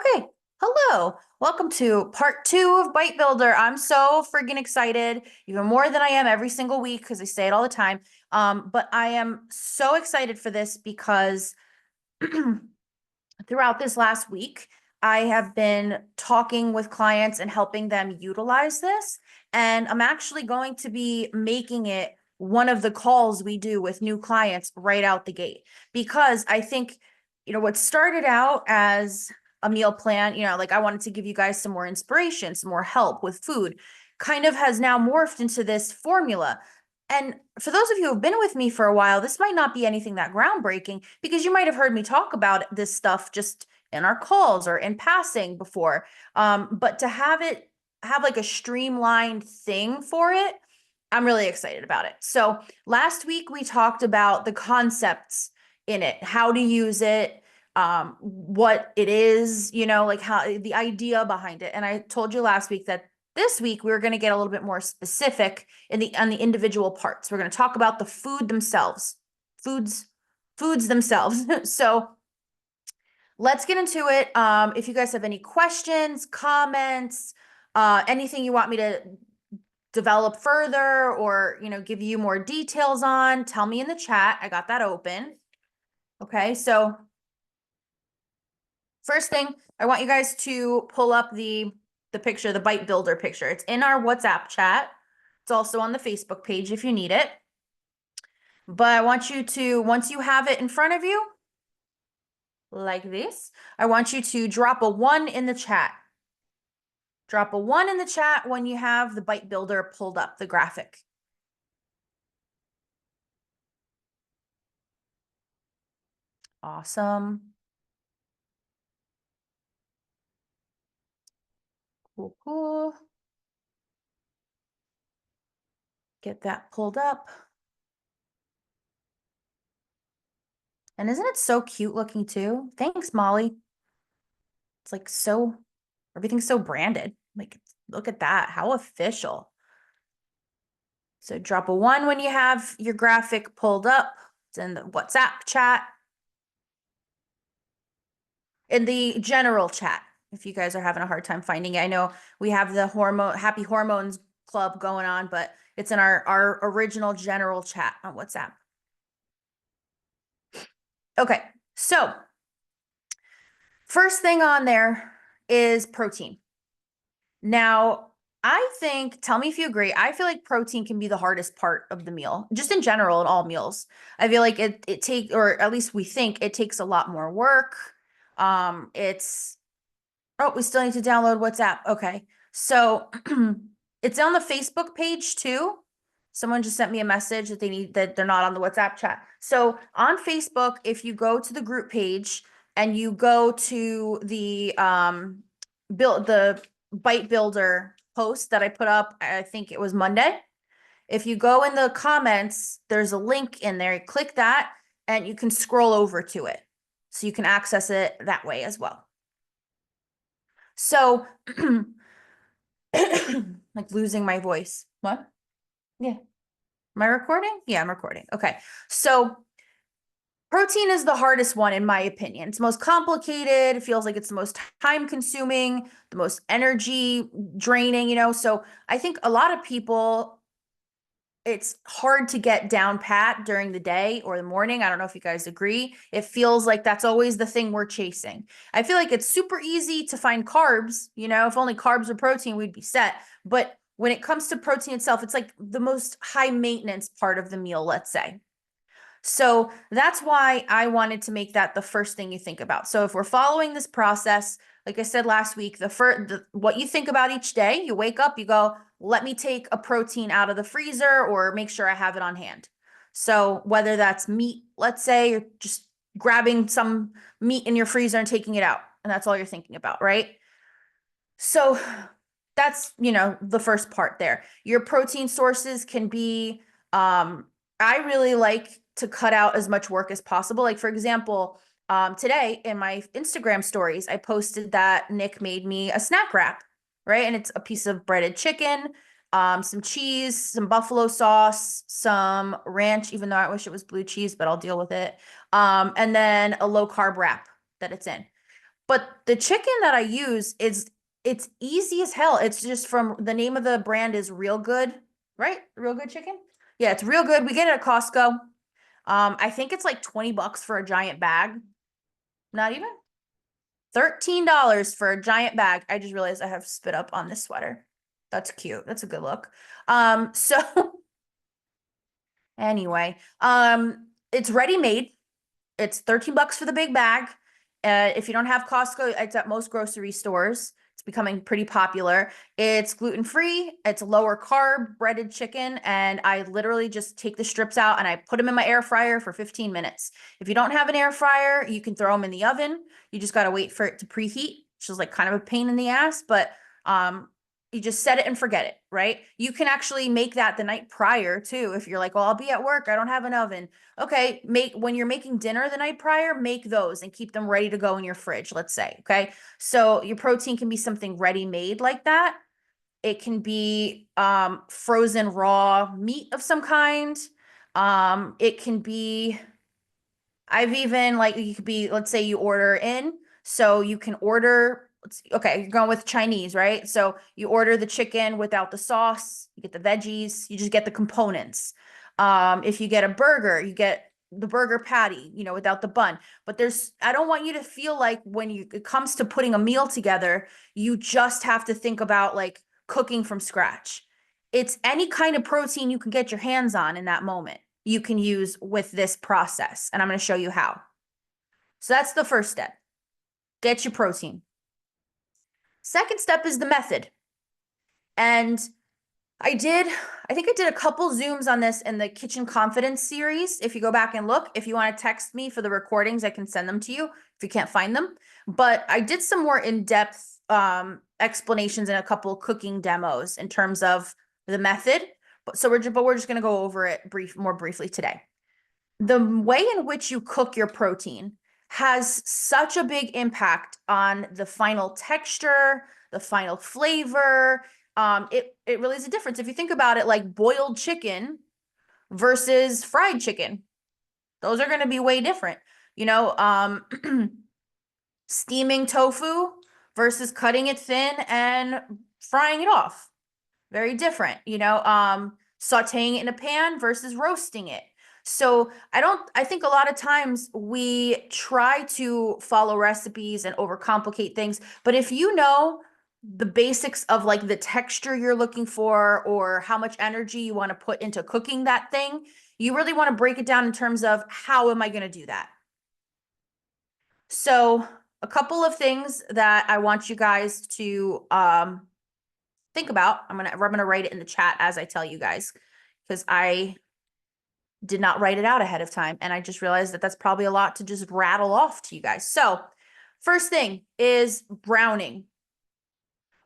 Okay, hello. Welcome to part two of Bite Builder. I'm so friggin' excited, even more than I am every single week because I say it all the time. But I am so excited for this because throughout this last week, I have been talking with clients and helping them utilize this. And I'm actually going to be making it one of the calls we do with new clients right out the gate. Because I think, what started out as a meal plan, like I wanted to give you guys some more inspiration, some more help with food, kind of has now morphed into this formula. And for those of you who have been with me for a while, this might not be anything that groundbreaking because you might have heard me talk about this stuff just in our calls or in passing before. But to have it have like a streamlined thing for it, I'm really excited about it. So last week we talked about the concepts in it, how to use it, what it is, like how the idea behind it. And I told you last week that this week we were going to get a little bit more specific on the individual parts. We're going to talk about the food themselves, foods themselves. So let's get into it. If you guys have any questions, comments, anything you want me to develop further or, give you more details on, tell me in the chat. I got that open. Okay, so first thing, I want you guys to pull up the picture, the Bite Builder picture. It's in our WhatsApp chat. It's also on the Facebook page if you need it. But I want you to, once you have it in front of you, like this, I want you to drop a 1 in the chat. Drop a 1 in the chat when you have the Bite Builder pulled up, the graphic. Awesome. Cool, cool. Get that pulled up. And isn't it so cute looking too? Thanks, Molly. It's like everything's so branded. Like, look at that. How official. So drop a 1 when you have your graphic pulled up. It's in the WhatsApp chat. In the general chat, if you guys are having a hard time finding it. I know we have the Happy Hormones Club going on, but it's in our original general chat on WhatsApp. Okay, so first thing on there is protein. Now, I think, tell me if you agree, I feel like protein can be the hardest part of the meal, just in general in all meals. I feel like or at least we think it takes a lot more work. Oh, we still need to download WhatsApp. Okay. So it's on the Facebook page too. Someone just sent me a message that they're not on the WhatsApp chat. So on Facebook, if you go to the group page and you go to the the Bite Builder post that I put up, I think it was Monday. If you go in the comments, there's a link in there. You click that and you can scroll over to it. So you can access it that way as well. So like losing my voice. What? Yeah. Am I recording? Yeah, I'm recording. Okay. So protein is the hardest one in my opinion. It's most complicated. It feels like it's the most time consuming, the most energy draining. So I think a lot of people, it's hard to get down pat during the day or the morning. I don't know if you guys agree. It feels like that's always the thing we're chasing. I feel like it's super easy to find carbs. If only carbs were protein, we'd be set. But when it comes to protein itself, it's like the most high maintenance part of the meal, let's say. So that's why I wanted to make that the first thing you think about. So if we're following this process, like I said last week, what you think about each day, you wake up, you go, let me take a protein out of the freezer or make sure I have it on hand. So whether that's meat, let's say you're just grabbing some meat in your freezer and taking it out, and that's all you're thinking about, right? So that's, the first part there. Your protein sources can be, I really like to cut out as much work as possible. Like for example, today in my Instagram stories, I posted that Nick made me a snack wrap, right? And it's a piece of breaded chicken, some cheese, some buffalo sauce, some ranch, even though I wish it was blue cheese, but I'll deal with it. And then a low carb wrap that it's in. But the chicken that I use it's easy as hell. It's just from the name of the brand is Real Good, right? Real Good Chicken. Yeah, it's Real Good. We get it at Costco. I think it's like 20 bucks for a giant bag. Not even $13 for a giant bag. I just realized I have spit up on this sweater. That's cute. That's a good look. So anyway, it's ready made. It's 13 bucks for the big bag. If you don't have Costco, it's at most grocery stores. It's becoming pretty popular. It's gluten-free, it's lower carb breaded chicken, and I literally just take the strips out and I put them in my air fryer for 15 minutes. If you don't have an air fryer, you can throw them in the oven. You just got to wait for it to preheat, which is like kind of a pain in the ass, but you just set it and forget it, right? You can actually make that the night prior too. If you're like, well, I'll be at work, I don't have an oven. Okay, when you're making dinner the night prior, make those and keep them ready to go in your fridge, let's say. Okay. So your protein can be something ready made like that. It can be frozen raw meat of some kind. It can be I've even like you could be, let's say you order in, so you can order, okay, you're going with Chinese, right? So you order the chicken without the sauce, you get the veggies, you just get the components. If you get a burger, you get the burger patty, without the bun. But I don't want you to feel like it comes to putting a meal together, you just have to think about like cooking from scratch. It's any kind of protein you can get your hands on in that moment you can use with this process. And I'm going to show you how. So that's the first step. Get your protein. Second step is the method. And I think I did a couple Zooms on this in the Kitchen Confidence series. If you go back and look, if you want to text me for the recordings, I can send them to you if you can't find them. But I did some more in-depth explanations and a couple cooking demos in terms of the method. But we're just going to go over it more briefly today. The way in which you cook your protein has such a big impact on the final texture, the final flavor. It really is a difference. If you think about it, like boiled chicken versus fried chicken, those are going to be way different. Steaming tofu versus cutting it thin and frying it off. Very different, sauteing it in a pan versus roasting it. So I think a lot of times we try to follow recipes and overcomplicate things, but if you know the basics of like the texture you're looking for or how much energy you want to put into cooking that thing, you really want to break it down in terms of how am I going to do that? So a couple of things that I want you guys to think about. I'm gonna write it in the chat as I tell you guys, because I did not write it out ahead of time, and I just realized that that's probably a lot to just rattle off to you guys. So first thing is browning.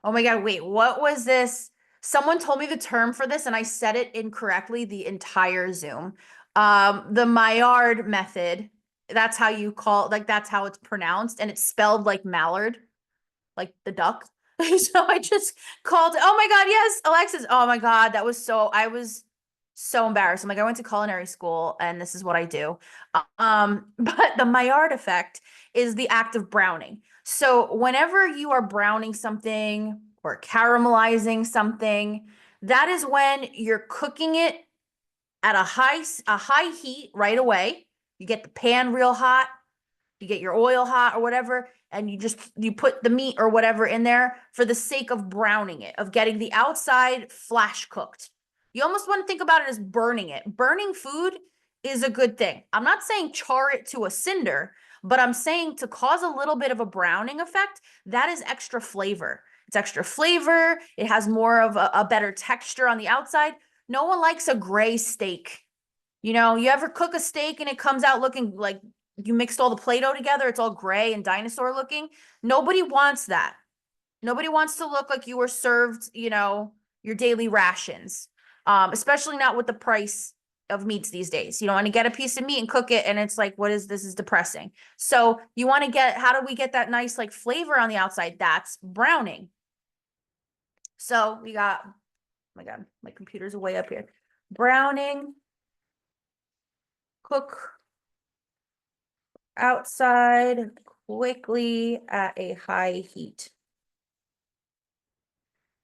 Oh my God, wait, what was this? Someone told me the term for this and I said it incorrectly the entire Zoom. The Maillard method, that's how that's how it's pronounced, and it's spelled like mallard, like the duck. So I just called, oh my God, yes, Alexis. Oh my God, I was so embarrassed. I'm like, I went to culinary school and this is what I do. But the Maillard effect is the act of browning. So whenever you are browning something or caramelizing something, that is when you're cooking it at a high heat right away. You get the pan real hot, you get your oil hot or whatever, and you put the meat or whatever in there for the sake of browning it, of getting the outside flash cooked. You almost want to think about it as burning it. Burning food is a good thing. I'm not saying char it to a cinder, but I'm saying to cause a little bit of a browning effect, that is extra flavor. It's extra flavor. It has more of a better texture on the outside. No one likes a gray steak. You ever cook a steak and it comes out looking like you mixed all the Play-Doh together, it's all gray and dinosaur looking? Nobody wants that. Nobody wants to look like you were served, your daily rations. Especially not with the price of meats these days. You don't want to get a piece of meat and cook it and it's like, this is depressing. So you want to how do we get that nice like flavor on the outside? That's browning. So we got, oh my God, my computer's way up here. Browning, cook outside, quickly at a high heat.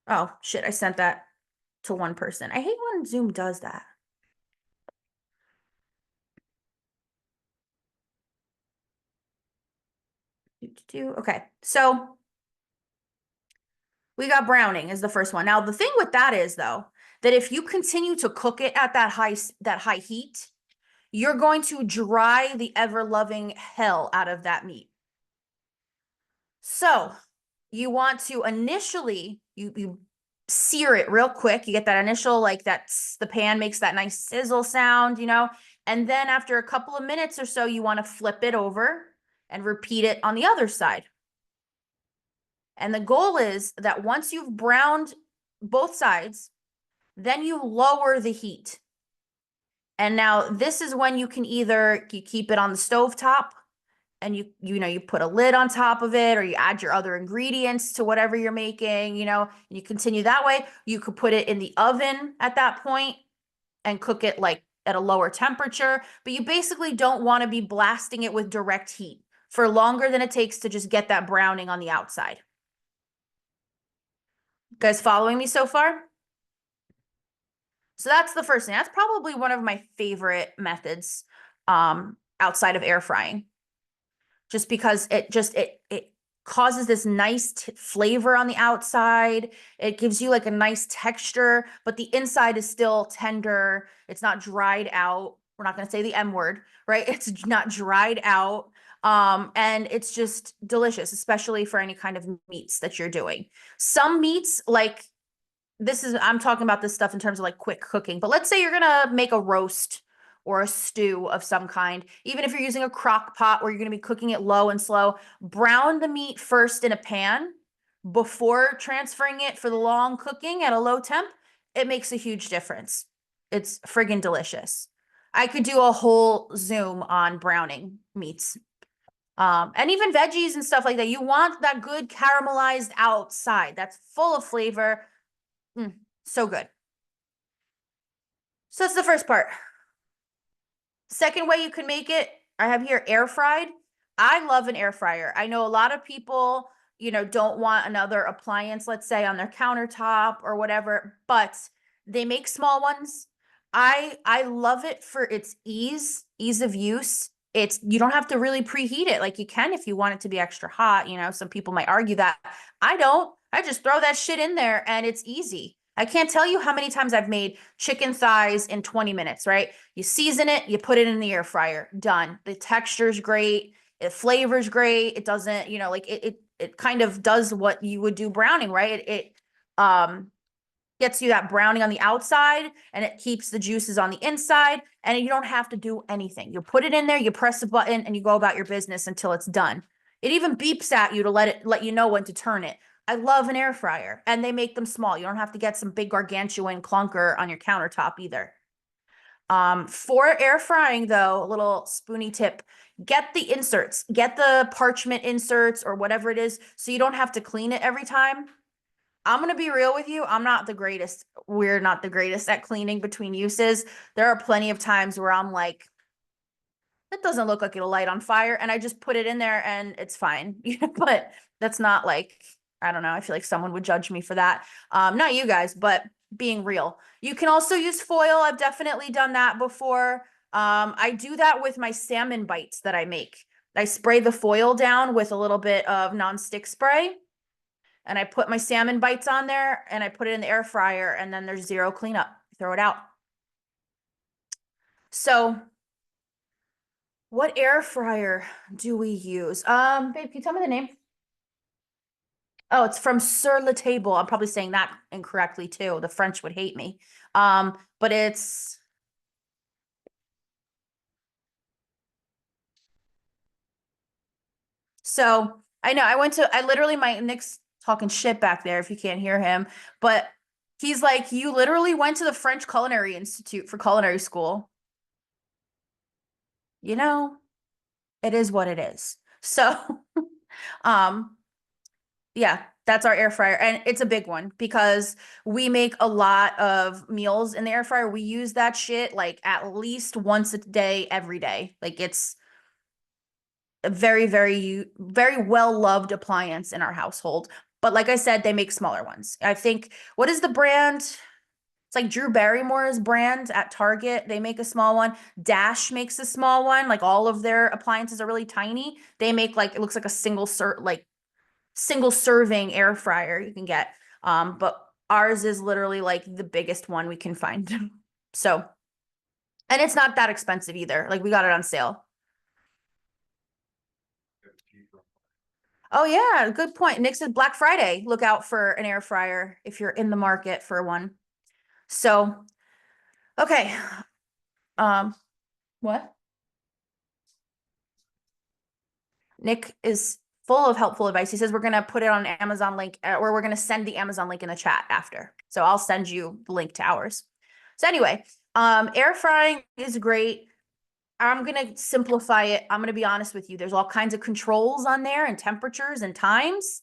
Oh, shit, I sent that to one person. I hate when Zoom does that. Okay, so we got browning is the first one. Now, the thing with that is, though, that if you continue to cook it at that high heat, you're going to dry the ever-loving hell out of that meat. So you want to initially, you sear it real quick. You get that initial, like that's the pan makes that nice sizzle sound, you know? And then after a couple of minutes or so, you want to flip it over and repeat it on the other side. And the goal is that once you've browned both sides, then you lower the heat. And now this is when you can either you keep it on the stove top and you put a lid on top of it, or you add your other ingredients to whatever you're making, and you continue that way. You could put it in the oven at that point and cook it like at a lower temperature, but you basically don't want to be blasting it with direct heat for longer than it takes to just get that browning on the outside. You guys following me so far? So that's the first thing. That's probably one of my favorite methods outside of air frying. Just because it causes this nice flavor on the outside. It gives you like a nice texture, but the inside is still tender. It's not dried out. We're not going to say the M word, right? It's not dried out. And it's just delicious, especially for any kind of meats that you're doing. Some meats, like I'm talking about this stuff in terms of like quick cooking, but let's say you're gonna make a roast or a stew of some kind, even if you're using a crock pot where you're gonna be cooking it low and slow, brown the meat first in a pan before transferring it for the long cooking at a low temp. It makes a huge difference. It's friggin' delicious. I could do a whole Zoom on browning meats. And even veggies and stuff like that. You want that good caramelized outside that's full of flavor. So good. So that's the first part. Second way you can make it, I have here air fried. I love an air fryer. I know a lot of people, don't want another appliance, let's say, on their countertop or whatever, but they make small ones. I love it for its ease of use. You don't have to really preheat it like you can if you want it to be extra hot. Some people might argue that. I don't. I just throw that shit in there and it's easy. I can't tell you how many times I've made chicken thighs in 20 minutes, right? You season it, you put it in the air fryer, done. The texture's great, it flavors great. It doesn't, like it kind of does what you would do browning, right? It gets you that browning on the outside and it keeps the juices on the inside, and you don't have to do anything. You put it in there, you press a button, and you go about your business until it's done. It even beeps at you to let you know when to turn it. I love an air fryer, and they make them small. You don't have to get some big gargantuan clunker on your countertop either. For air frying though, a little spoony tip, get the inserts, get the parchment inserts or whatever it is, so you don't have to clean it every time. I'm going to be real with you. I'm not the greatest. We're not the greatest at cleaning between uses. There are plenty of times where I'm like, it doesn't look like it'll light on fire, and I just put it in there and it's fine. But that's not like, I don't know. I feel like someone would judge me for that. Not you guys, but being real. You can also use foil. I've definitely done that before. I do that with my salmon bites that I make. I spray the foil down with a little bit of nonstick spray, and I put my salmon bites on there and I put it in the air fryer, and then there's zero cleanup. Throw it out. So what air fryer do we use? Babe, can you tell me the name? Oh, it's from Sur La Table. I'm probably saying that incorrectly too. The French would hate me. But it's so I know I literally Nick's talking shit back there if you can't hear him, but he's like, you literally went to the French Culinary Institute for culinary school. It is what it is. So, um, yeah, that's our air fryer. And it's a big one because we make a lot of meals in the air fryer. We use that shit like at least once a day, every day. Like a very, very, very well-loved appliance in our household. But like I said, they make smaller ones. I think, what is the brand? It's like Drew Barrymore's brand at Target. They make a small one. Dash makes a small one. Like all of their appliances are really tiny. They make like, it looks like a single serving air fryer you can get. But ours is literally like the biggest one we can find. So, and it's not that expensive either. Like we got it on sale. Oh yeah, good point. Nick said Black Friday. Look out for an air fryer if you're in the market for one. So, okay. What? Nick is full of helpful advice. He says we're gonna put it on an Amazon link, or we're gonna send the Amazon link in the chat after. So I'll send you the link to ours. So anyway, air frying is great. I'm gonna simplify it. I'm gonna be honest with you. There's all kinds of controls on there and temperatures and times.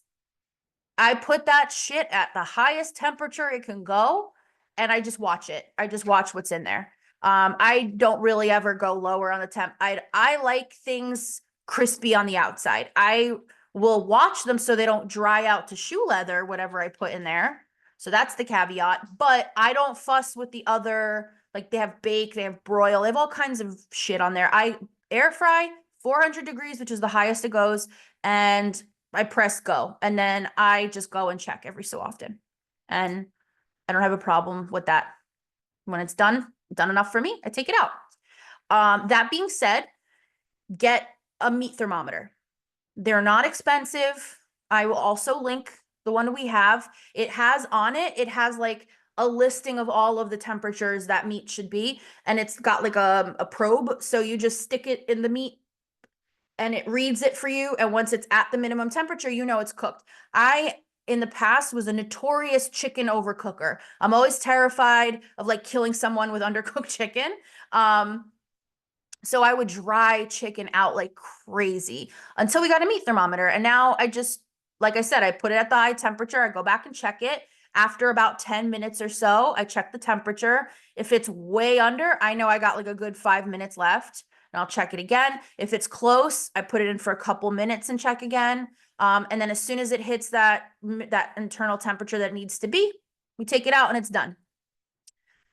I put that shit at the highest temperature it can go, and I just watch it. I just watch what's in there. I don't really ever go lower on the temp. I like things crispy on the outside. I will watch them so they don't dry out to shoe leather, whatever I put in there. So that's the caveat. But I don't fuss with the other, like they have bake, they have broil, they have all kinds of shit on there. I air fry 400 degrees, which is the highest it goes, and I press go, and then I just go and check every so often. And I don't have a problem with that. When it's done enough for me, I take it out. That being said, get a meat thermometer. They're not expensive. I will also link the one we have. It has on it, it has like a listing of all of the temperatures that meat should be. And it's got like a probe. So you just stick it in the meat and it reads it for you. And once it's at the minimum temperature, you know it's cooked. I, in the past, was a notorious chicken overcooker. I'm always terrified of like killing someone with undercooked chicken. So I would dry chicken out like crazy until we got a meat thermometer. And now I just, like I said, I put it at the high temperature. I go back and check it. After about 10 minutes or so, I check the temperature. If it's way under, I know I got like a good 5 minutes left, and I'll check it again. If it's close, I put it in for a couple minutes and check again. And then as soon as it hits that internal temperature that needs to be, we take it out and it's done.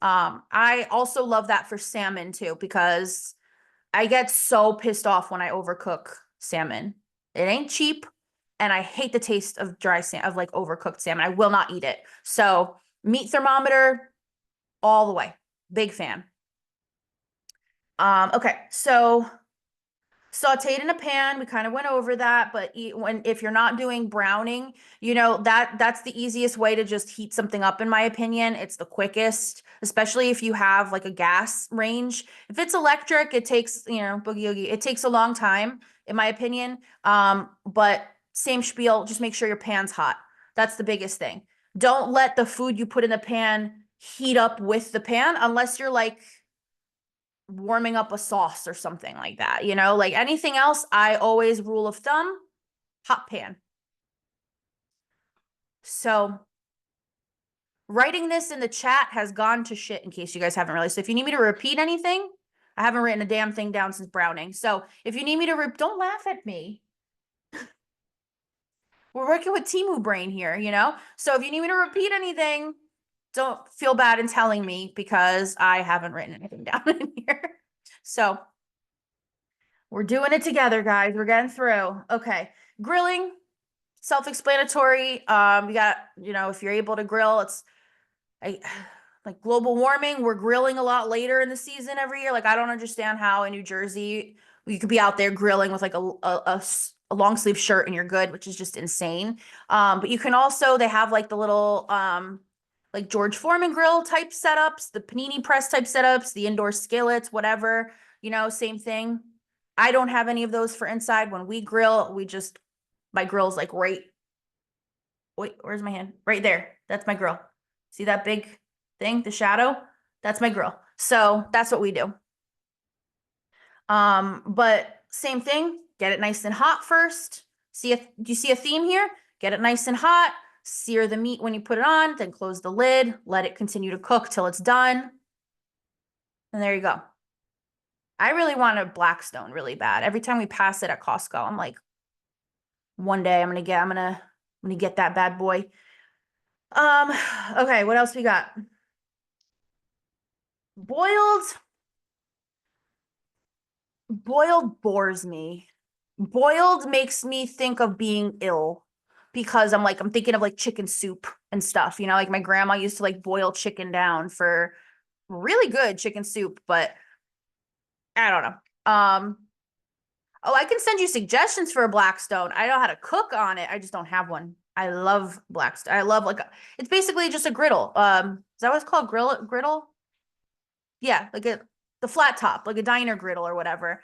I also love that for salmon too, because I get so pissed off when I overcook salmon. It ain't cheap, and I hate the taste of of like overcooked salmon. I will not eat it. So meat thermometer all the way. Big fan. Okay, so sauteed in a pan, we kind of went over that, but if you're not doing browning, you know, that's the easiest way to just heat something up, in my opinion. It's the quickest, especially if you have like a gas range. If it's electric, it takes, you know, boogie oogie, it takes a long time, in my opinion. But same spiel, just make sure your pan's hot. That's the biggest thing. Don't let the food you put in the pan heat up with the pan unless you're like warming up a sauce or something like that, you know, like anything else. I always rule of thumb, hot pan. So writing this in the chat has gone to shit, in case you guys haven't realized. So if you need me to repeat anything, I haven't written a damn thing down since browning. So if you need me to don't laugh at me. We're working with Timu brain here, you know? So if you need me to repeat anything, don't feel bad in telling me, because I haven't written anything down in here. So we're doing it together, guys. We're getting through. Okay. Grilling, self-explanatory. We got, you know, if you're able to grill, like global warming, we're grilling a lot later in the season every year. Like, I don't understand how in New Jersey you could be out there grilling with like a long sleeve shirt and you're good, which is just insane. But you can also, they have like the little, like George Foreman grill type setups, the panini press type setups, the indoor skillets, whatever, you know, same thing. I don't have any of those for inside. When we grill, my grill's like wait, where's my hand? Right there. That's my grill. See that big thing, the shadow? That's my grill. So that's what we do. But same thing, get it nice and hot first. Do you see a theme here? Get it nice and hot, sear the meat when you put it on, then close the lid, let it continue to cook till it's done. And there you go. I really want a Blackstone really bad. Every time we pass it at Costco, I'm like, one day I'm gonna get that bad boy. Um, okay, what else we got? Boiled, boiled bores me. Boiled makes me think of being ill because I'm thinking of like chicken soup and stuff, like my grandma used to like boil chicken down for really good chicken soup, but I don't know. Oh, I can send you suggestions for a Blackstone. I know how to cook on it. I just don't have one. I love Blackstone. I love it's basically just a griddle. Is that what it's called? Griddle? Yeah, the flat top, like a diner griddle or whatever.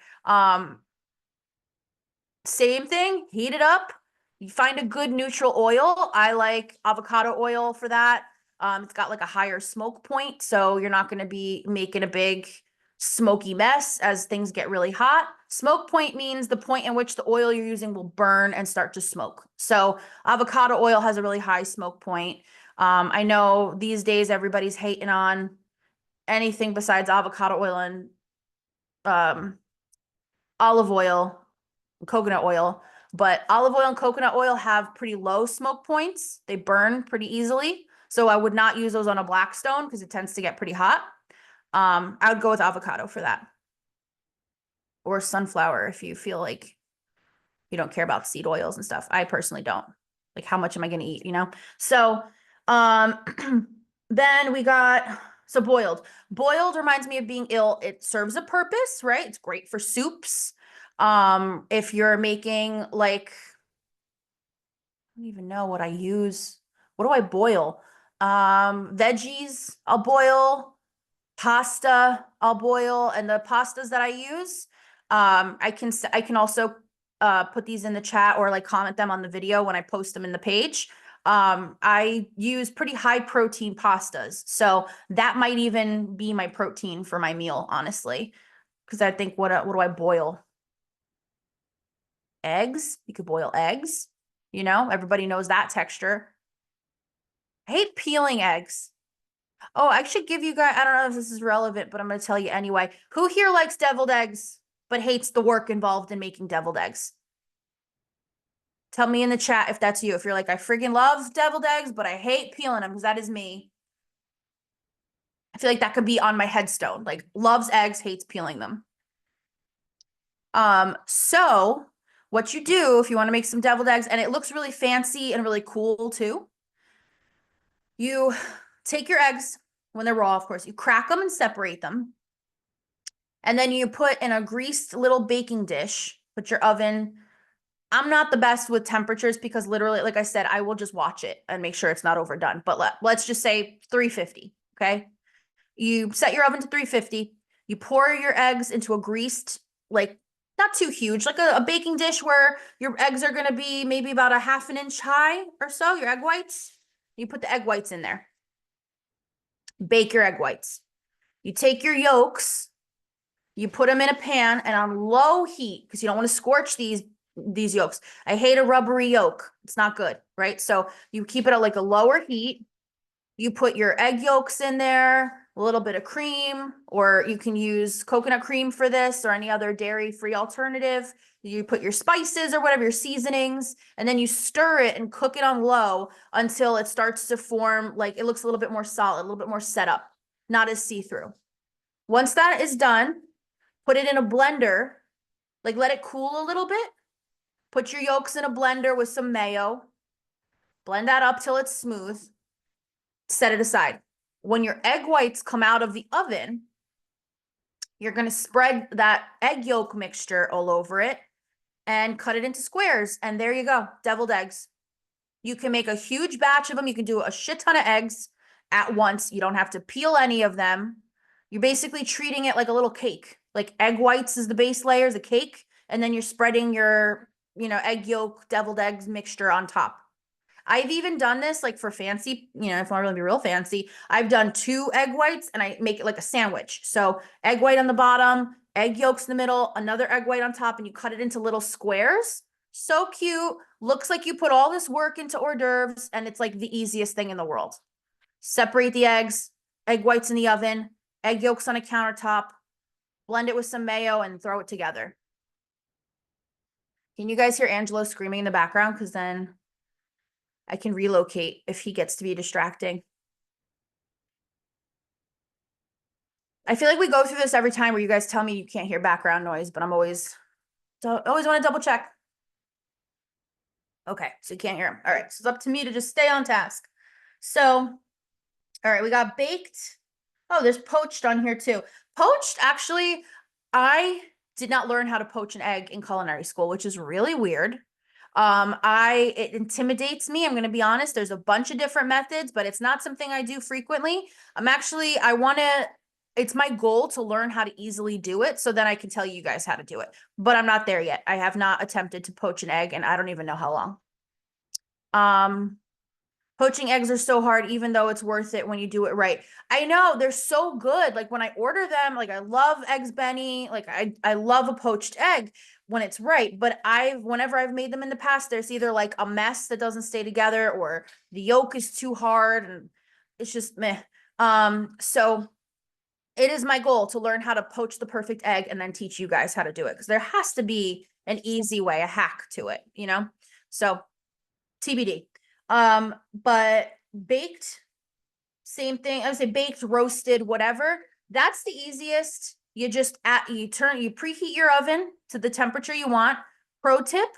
Same thing, heat it up. You find a good neutral oil. I like avocado oil for that. It's got like a higher smoke point, so you're not going to be making a big smoky mess as things get really hot. Smoke point means the point in which the oil you're using will burn and start to smoke. So avocado oil has a really high smoke point. I know these days everybody's hating on anything besides avocado oil and um, olive oil, coconut oil, but olive oil and coconut oil have pretty low smoke points. They burn pretty easily. So I would not use those on a Blackstone because it tends to get pretty hot. I would go with avocado for that. Or sunflower if you feel like you don't care about seed oils and stuff. I personally don't. Like, how much am I going to eat, So, then we got, so boiled. Boiled reminds me of being ill. It serves a purpose, right? It's great for soups. If you're making like, I don't even know what I use. What do I boil? Veggies, I'll boil. Pasta, I'll boil. And the pastas that I use, I can also put these in the chat or like comment them on the video when I post them in the page. I use pretty high protein pastas. So that might even be my protein for my meal, honestly. Because I think what do I boil? Eggs. You could boil eggs. Everybody knows that texture. I hate peeling eggs. Oh, I should give you guys, I don't know if this is relevant, but I'm going to tell you anyway. Who here likes deviled eggs, but hates the work involved in making deviled eggs? Tell me in the chat if that's you. If you're like, I friggin' love deviled eggs, but I hate peeling them, because that is me. I feel like that could be on my headstone. Like, loves eggs, hates peeling them. So what you do if you want to make some deviled eggs, and it looks really fancy and really cool too, you take your eggs when they're raw, of course, you crack them and separate them. And then you put in a greased little baking dish, put your oven. I'm not the best with temperatures because literally, like I said, I will just watch it and make sure it's not overdone. But let's just say 350, okay? You set your oven to 350. You pour your eggs into a greased, like not too huge, like a baking dish where your eggs are going to be maybe about a half an inch high or so, your egg whites. You put the egg whites in there. Bake your egg whites. You take your yolks, you put them in a pan and on low heat because you don't want to scorch these yolks. I hate a rubbery yolk. It's not good, right? So you keep it at like a lower heat. You put your egg yolks in there, a little bit of cream, or you can use coconut cream for this or any other dairy-free alternative. You put your spices or whatever, your seasonings, and then you stir it and cook it on low until it starts to form, like it looks a little bit more solid, a little bit more set up, not as see-through. Once that is done, put it in a blender, like let it cool a little bit. Put your yolks in a blender with some mayo. Blend that up till it's smooth. Set it aside. When your egg whites come out of the oven, you're going to spread that egg yolk mixture all over it and cut it into squares. And there you go, deviled eggs. You can make a huge batch of them. You can do a shit ton of eggs at once. You don't have to peel any of them. You're basically treating it like a little cake. Like egg whites is the base layers, the cake, and then you're spreading your, egg yolk, deviled eggs mixture on top. I've even done this like for fancy, if I want to be real fancy, I've done 2 egg whites and I make it like a sandwich. So egg white on the bottom, egg yolks in the middle, another egg white on top, and you cut it into little squares. So cute. Looks like you put all this work into hors d'oeuvres and it's like the easiest thing in the world. Separate the eggs, egg whites in the oven, egg yolks on a countertop, blend it with some mayo and throw it together. Can you guys hear Angelo screaming in the background? Because then I can relocate if he gets to be distracting. I feel like we go through this every time where you guys tell me you can't hear background noise, but I'm always want to double check. Okay, so you can't hear him. All right, so it's up to me to just stay on task. So, all right, we got baked. Oh, there's poached on here too. Poached, actually, I did not learn how to poach an egg in culinary school, which is really weird. It intimidates me. I'm going to be honest. There's a bunch of different methods, but it's not something I do frequently. It's my goal to learn how to easily do it so then I can tell you guys how to do it, but I'm not there yet. I have not attempted to poach an egg and I don't even know how long. Poaching eggs are so hard, even though it's worth it when you do it right. I know they're so good. Like when I order them, like I love eggs Benny. Like I love a poached egg when it's right. But whenever I've made them in the past, there's either like a mess that doesn't stay together or the yolk is too hard and it's just meh. So it is my goal to learn how to poach the perfect egg and then teach you guys how to do it. Because there has to be an easy way, a hack to it, you know? So TBD. But baked, same thing. I would say baked, roasted, whatever. That's the easiest. You preheat your oven to the temperature you want. Pro tip,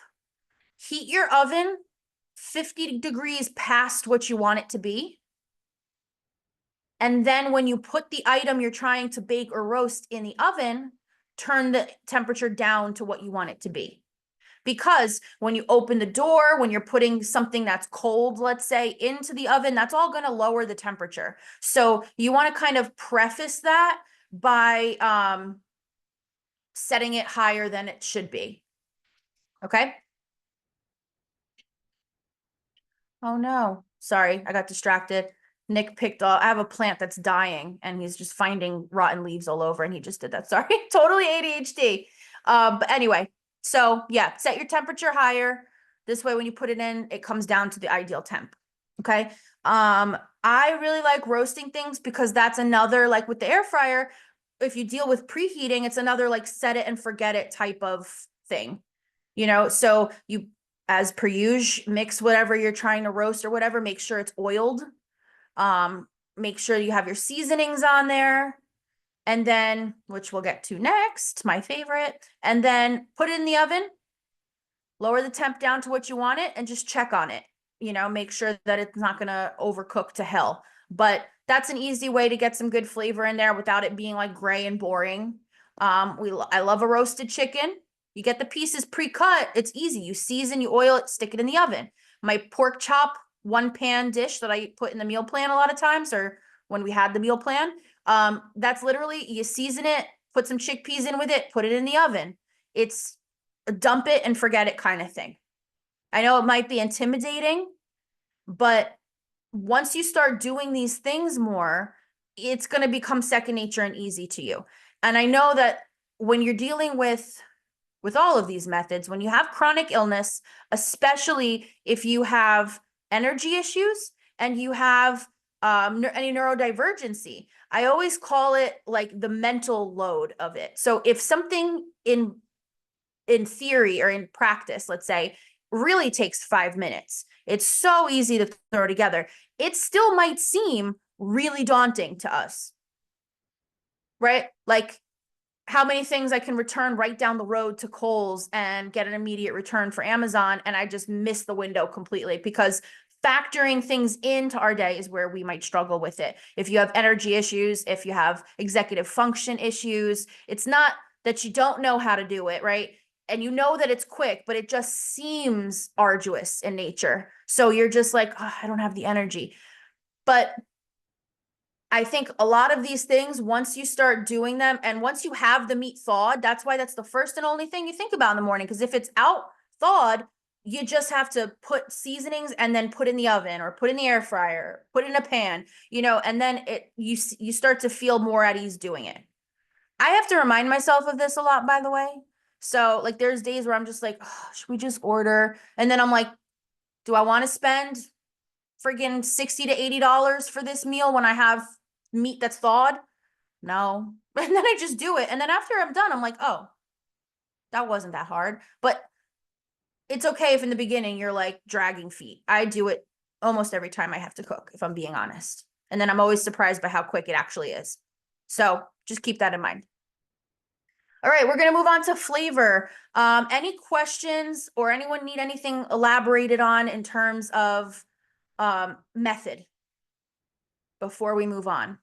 heat your oven 50 degrees past what you want it to be. And then when you put the item you're trying to bake or roast in the oven, turn the temperature down to what you want it to be. Because when you open the door, when you're putting something that's cold, let's say, into the oven, that's all going to lower the temperature. So you want to kind of preface that by setting it higher than it should be. Okay? Oh no. Sorry, I got distracted. Nick I have a plant that's dying and he's just finding rotten leaves all over and he just did that. Sorry, totally ADHD. But anyway, so yeah, set your temperature higher. This way, when you put it in, it comes down to the ideal temp. Okay. I really like roasting things because that's another, like with the air fryer, if you deal with preheating, it's another like set it and forget it type of thing. You know, so you, as per usual, mix whatever you're trying to roast or whatever, make sure it's oiled. Make sure you have your seasonings on there. And then, which we'll get to next, my favorite, and then put it in the oven, lower the temp down to what you want it, and just check on it. You know, make sure that it's not going to overcook to hell. But that's an easy way to get some good flavor in there without it being like gray and boring. I love a roasted chicken. You get the pieces pre-cut. It's easy. You season, you oil it, stick it in the oven. My pork chop one pan dish that I put in the meal plan a lot of times, or when we had the meal plan, that's literally, you season it, put some chickpeas in with it, put it in the oven. It's a dump it and forget it kind of thing. I know it might be intimidating, but once you start doing these things more, it's going to become second nature and easy to you. And I know that when you're dealing with all of these methods, when you have chronic illness, especially if you have energy issues and you have any neurodivergency, I always call it like the mental load of it. So if something in theory or in practice, let's say, really takes 5 minutes, it's so easy to throw together. It still might seem really daunting to us, right? Like how many things I can return right down the road to Kohl's and get an immediate return for Amazon, and I just miss the window completely because factoring things into our day is where we might struggle with it. If you have energy issues, if you have executive function issues, it's not that you don't know how to do it, right? And you know that it's quick, but it just seems arduous in nature. So you're just like, oh, I don't have the energy. But I think a lot of these things, once you start doing them and once you have the meat thawed, that's why that's the first and only thing you think about in the morning. Because if it's out thawed, you just have to put seasonings and then put in the oven or put in the air fryer, put in a pan, you know, and then you start to feel more at ease doing it. I have to remind myself of this a lot, by the way. So like there's days where I'm just like, oh, should we just order? And then I'm like, do I want to spend friggin' $60 to $80 for this meal when I have meat that's thawed? No. And then I just do it. And then after I'm done, I'm like, oh, that wasn't that hard. But it's okay if in the beginning you're like dragging feet. I do it almost every time I have to cook, if I'm being honest. And then I'm always surprised by how quick it actually is. So just keep that in mind. All right, we're going to move on to flavor. Any questions or anyone need anything elaborated on in terms of method before we move on?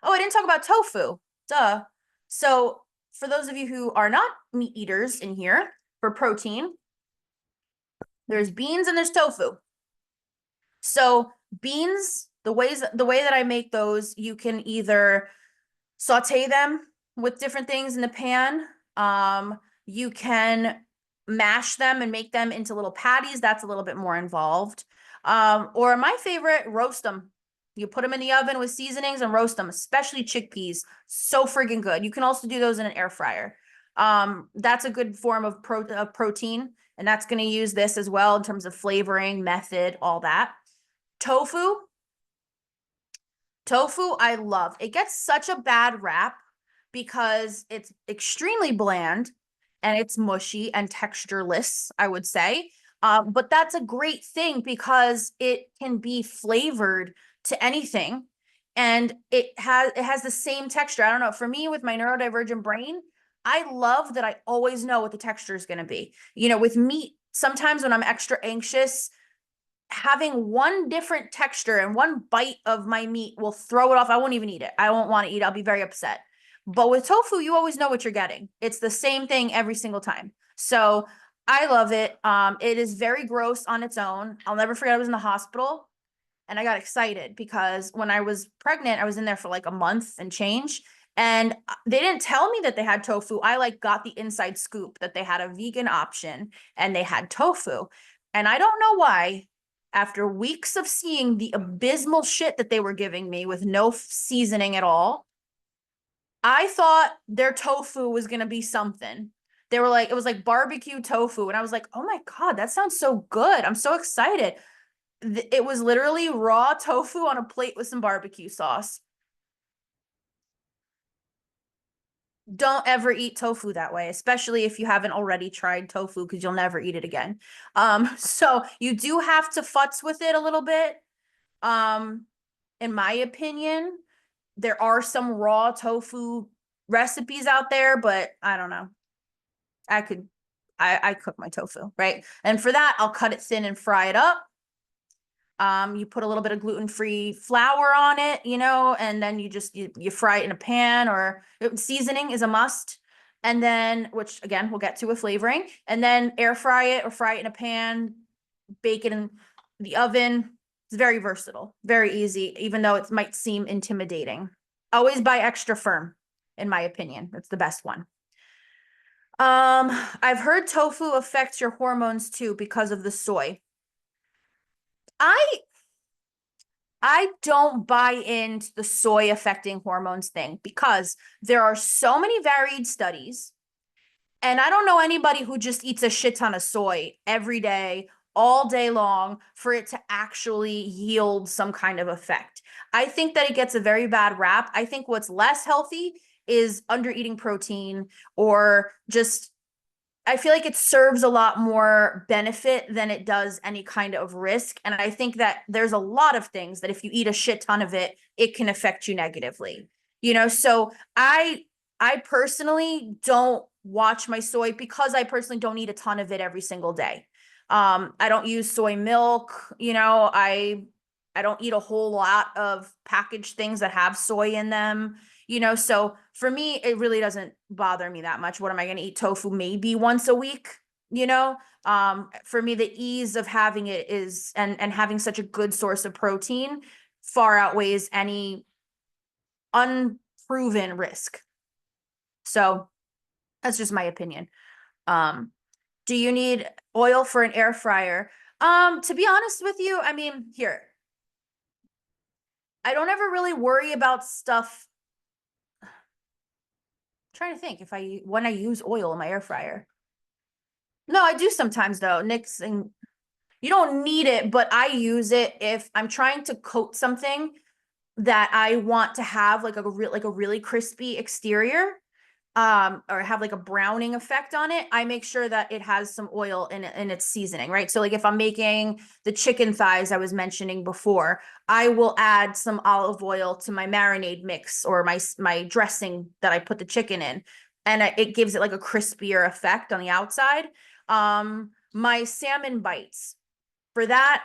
Oh, I didn't talk about tofu. Duh. So for those of you who are not meat eaters in here, for protein, there's beans and there's tofu. So beans, the way that I make those, you can either saute them with different things in the pan. You can mash them and make them into little patties. That's a little bit more involved. Or my favorite, roast them. You put them in the oven with seasonings and roast them, especially chickpeas. So friggin' good. You can also do those in an air fryer. That's a good form of protein, and that's going to use this as well in terms of flavoring, method, all that. Tofu, I love. It gets such a bad rap because it's extremely bland and it's mushy and textureless, I would say. But that's a great thing because it can be flavored to anything, and it has the same texture. I don't know. For me, with my neurodivergent brain, I love that I always know what the texture is going to be. You know, with meat, sometimes when I'm extra anxious, having one different texture and one bite of my meat will throw it off. I won't even eat it. I won't want to eat it. I'll be very upset. But with tofu, you always know what you're getting. It's the same thing every single time. So I love it. It is very gross on its own. I'll never forget I was in the hospital and I got excited because when I was pregnant, I was in there for like a month and change. And they didn't tell me that they had tofu. I like got the inside scoop that they had a vegan option and they had tofu. And I don't know why, after weeks of seeing the abysmal shit that they were giving me with no seasoning at all, I thought their tofu was going to be something. They were like, it was like barbecue tofu. And I was like, oh my God, that sounds so good. I'm so excited. It was literally raw tofu on a plate with some barbecue sauce. Don't ever eat tofu that way, especially if you haven't already tried tofu, because you'll never eat it again. So you do have to futz with it a little bit. In my opinion, there are some raw tofu recipes out there, but I don't know. I cook my tofu, right? And for that, I'll cut it thin and fry it up. You put a little bit of gluten-free flour on it, you know, and then you fry it in a pan, or seasoning is a must. And then, which again, we'll get to with flavoring, and then air fry it or fry it in a pan, bake it in the oven. It's very versatile, very easy, even though it might seem intimidating. Always buy extra firm, in my opinion. That's the best one. I've heard tofu affects your hormones too because of the soy. I I don't buy into the soy affecting hormones thing because there are so many varied studies, and I don't know anybody who just eats a shit ton of soy every day, all day long, for it to actually yield some kind of effect. I think that it gets a very bad rap. I think what's less healthy is under eating protein, or just I feel like it serves a lot more benefit than it does any kind of risk. And I think that there's a lot of things that if you eat a shit ton of it, it can affect you negatively. You know, so I personally don't watch my soy because I personally don't eat a ton of it every single day. I don't use soy milk, you know, I don't eat a whole lot of packaged things that have soy in them, you know, so for me, it really doesn't bother me that much. What am I going to eat tofu maybe once a week? You know, for me, the ease of having it is, and having such a good source of protein far outweighs any unproven risk. So that's just my opinion. Do you need oil for an air fryer? To be honest with you, I mean, here, I don't ever really worry about stuff. I'm trying to think when I use oil in my air fryer. No, I do sometimes though. Nick's and you don't need it, but I use it if I'm trying to coat something that I want to have like a really crispy exterior, or have like a browning effect on it, I make sure that it has some oil in its seasoning, right? So like if I'm making the chicken thighs I was mentioning before, I will add some olive oil to my marinade mix or my dressing that I put the chicken in, and it gives it like a crispier effect on the outside. My salmon bites, for that,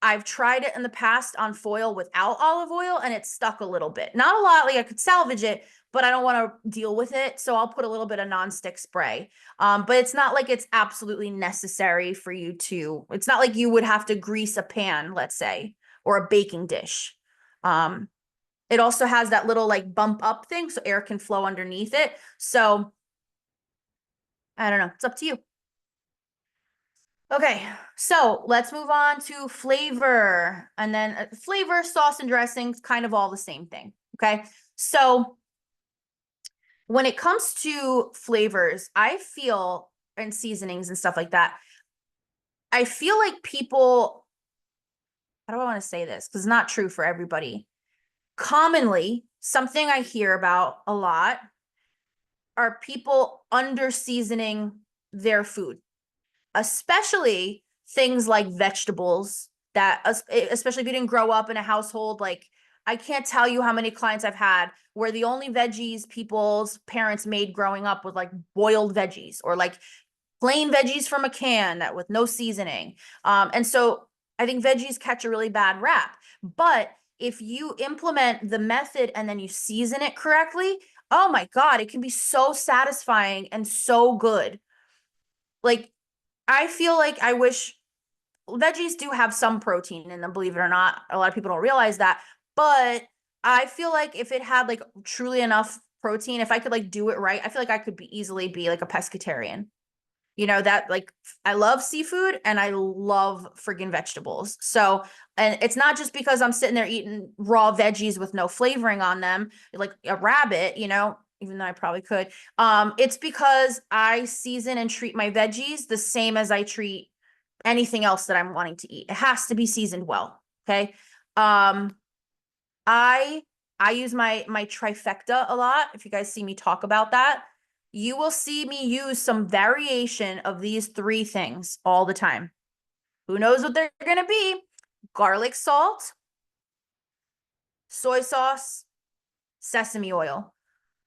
I've tried it in the past on foil without olive oil and it stuck a little bit. Not a lot, like I could salvage it, but I don't want to deal with it. So I'll put a little bit of nonstick spray. But it's not like it's absolutely necessary for you to, it's not like you would have to grease a pan, let's say, or a baking dish. It also has that little like bump up thing so air can flow underneath it. So I don't know, it's up to you. Okay, so let's move on to flavor. And then flavor, sauce, and dressings, kind of all the same thing. Okay, so when it comes to flavors, I feel, and seasonings and stuff like that, I feel like people, how do I want to say this? Because it's not true for everybody. Commonly, something I hear about a lot are people under seasoning their food, especially things like vegetables that, especially if you didn't grow up in a household, like I can't tell you how many clients I've had where the only veggies people's parents made growing up was like boiled veggies or like plain veggies from a can that with no seasoning. And so I think veggies catch a really bad rap. But if you implement the method and then you season it correctly, oh my God, it can be so satisfying and so good. Like I feel like I wish veggies do have some protein in them, believe it or not. A lot of people don't realize that. But I feel like if it had like truly enough protein, if I could like do it right, I feel like I could easily be like a pescatarian. You know, that like I love seafood and I love friggin' vegetables. So, and it's not just because I'm sitting there eating raw veggies with no flavoring on them, like a rabbit, you know, even though I probably could. It's because I season and treat my veggies the same as I treat anything else that I'm wanting to eat. It has to be seasoned well. Okay. Um, I I use my trifecta a lot. If you guys see me talk about that, you will see me use some variation of these three things all the time. Who knows what they're going to be? Garlic salt, soy sauce, sesame oil.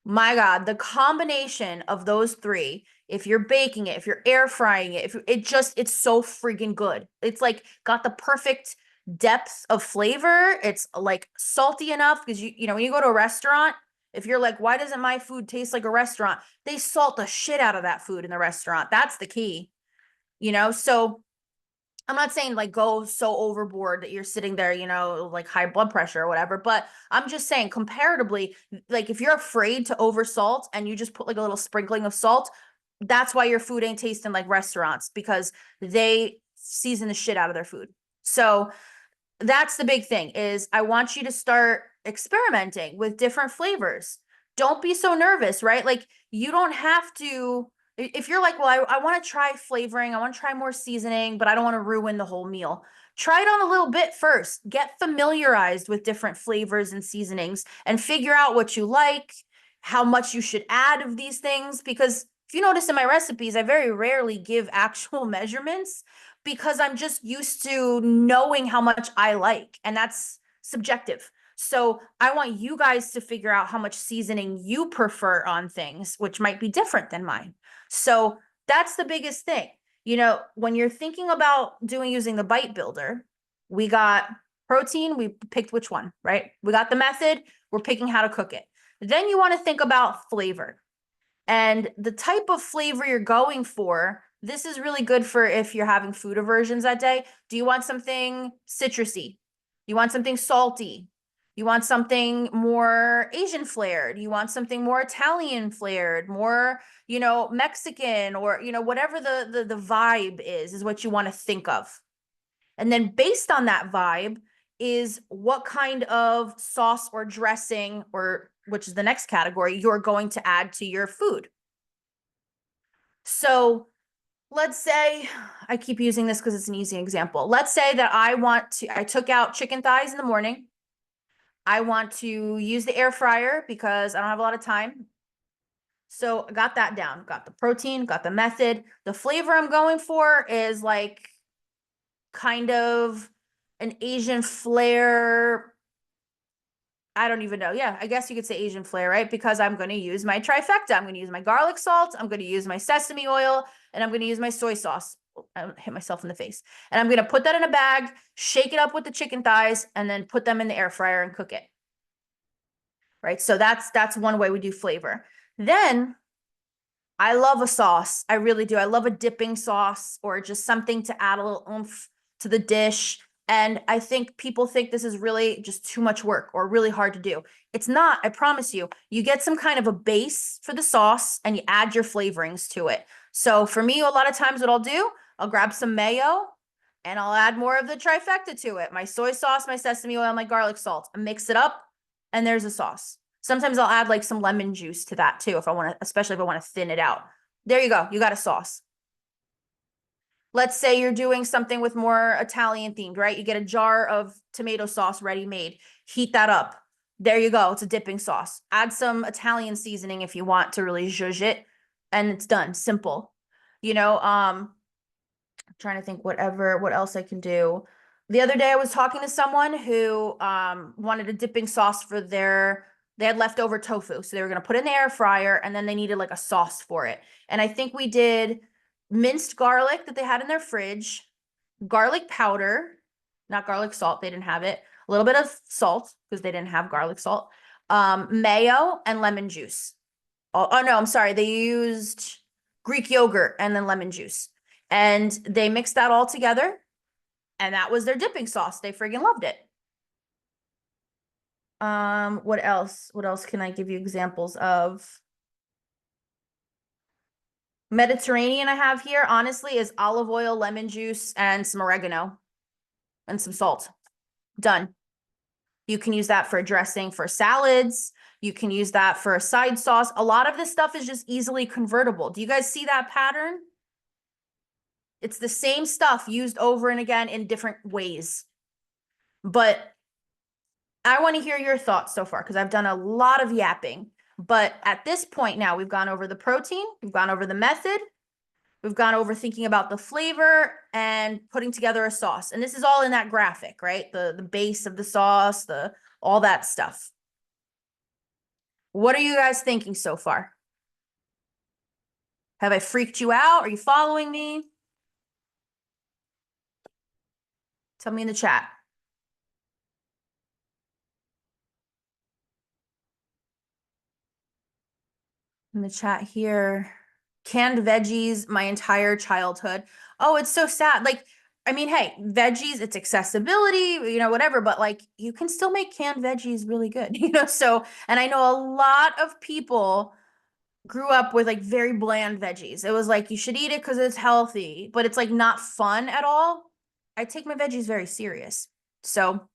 My God, the combination of those three, if you're baking it, if you're air frying it, if it just, it's so freaking good. It's like got the perfect depth of flavor. It's like salty enough because you know, when you go to a restaurant, if you're like, why doesn't my food taste like a restaurant? They salt the shit out of that food in the restaurant. That's the key, you know? So I'm not saying like go so overboard that you're sitting there, you know, like high blood pressure or whatever, but I'm just saying comparatively, like if you're afraid to over salt and you just put like a little sprinkling of salt, that's why your food ain't tasting like restaurants because they season the shit out of their food. So that's the big thing is I want you to start experimenting with different flavors. Don't be so nervous, right? Like you don't have to, if you're like, well, I want to try flavoring, I want to try more seasoning, but I don't want to ruin the whole meal. Try it on a little bit first. Get familiarized with different flavors and seasonings and figure out what you like, how much you should add of these things. Because if you notice in my recipes, I very rarely give actual measurements because I'm just used to knowing how much I like, and that's subjective. So I want you guys to figure out how much seasoning you prefer on things, which might be different than mine. So that's the biggest thing. You know, when you're thinking about using the bite builder, we got protein, we picked which one, right? We got the method, we're picking how to cook it. Then you want to think about flavor and the type of flavor you're going for. This is really good for if you're having food aversions that day. Do you want something citrusy? You want something salty? You want something more Asian flavored? You want something more Italian flavored, more, you know, Mexican, or, you know, whatever the vibe is what you want to think of. And then based on that vibe is what kind of sauce or dressing, or which is the next category, you're going to add to your food. So let's say, I keep using this because it's an easy example. Let's say that I took out chicken thighs in the morning. I want to use the air fryer because I don't have a lot of time. So I got that down. Got the protein, got the method. The flavor I'm going for is like kind of an Asian flair. I don't even know. Yeah, I guess you could say Asian flair, right? Because I'm going to use my trifecta. I'm going to use my garlic salt. I'm going to use my sesame oil, and I'm going to use my soy sauce. I hit myself in the face. And I'm going to put that in a bag, shake it up with the chicken thighs, and then put them in the air fryer and cook it. Right? So that's one way we do flavor. Then I love a sauce. I really do. I love a dipping sauce or just something to add a little oomph to the dish. And I think people think this is really just too much work or really hard to do. It's not, I promise you. You get some kind of a base for the sauce and you add your flavorings to it. So for me, a lot of times what I'll do, I'll grab some mayo and I'll add more of the trifecta to it. My soy sauce, my sesame oil, my garlic salt. I mix it up and there's a sauce. Sometimes I'll add like some lemon juice to that too, if I want to, especially if I want to thin it out. There you go. You got a sauce. Let's say you're doing something with more Italian themed, right? You get a jar of tomato sauce ready made, heat that up. There you go. It's a dipping sauce. Add some Italian seasoning if you want to really zhuzh it, and it's done. Simple. Trying to think what else I can do. The other day I was talking to someone who wanted a dipping sauce for they had leftover tofu. So they were going to put it in the air fryer and then they needed like a sauce for it. And I think we did minced garlic that they had in their fridge, garlic powder, not garlic salt. They didn't have it. A little bit of salt because they didn't have garlic salt, mayo and lemon juice. Oh no, I'm sorry. They used Greek yogurt and then lemon juice. And they mixed that all together. And that was their dipping sauce. They friggin' loved it. What else? What else can I give you examples of? Mediterranean I have here, honestly, is olive oil, lemon juice, and some oregano and some salt. Done. You can use that for dressing for salads. You can use that for a side sauce. A lot of this stuff is just easily convertible. Do you guys see that pattern? It's the same stuff used over and again in different ways. But I want to hear your thoughts so far because I've done a lot of yapping. But at this point now, we've gone over the protein, we've gone over the method, we've gone over thinking about the flavor and putting together a sauce. And this is all in that graphic, right? The base of the sauce, all that stuff. What are you guys thinking so far? Have I freaked you out? Are you following me? Tell me in the chat. In the chat here, canned veggies my entire childhood. Oh, it's so sad. Like, I mean, hey, veggies, it's accessibility, whatever, but like you can still make canned veggies really good, so, and I know a lot of people grew up with like very bland veggies. It was like, you should eat it because it's healthy, but it's like not fun at all. I take my veggies very serious. So,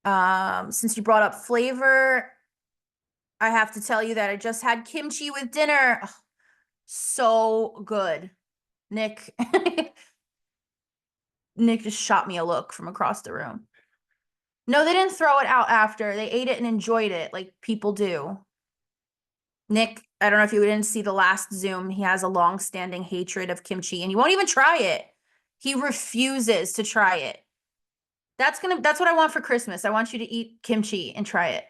since you brought up flavor, I have to tell you that I just had kimchi with dinner. Oh, so good. Nick Nick just shot me a look from across the room. No, they didn't throw it out after. They ate it and enjoyed it like people do. Nick, I don't know if you didn't see the last Zoom. He has a long-standing hatred of kimchi and he won't even try it. He refuses to try it. That's what I want for Christmas. I want you to eat kimchi and try it.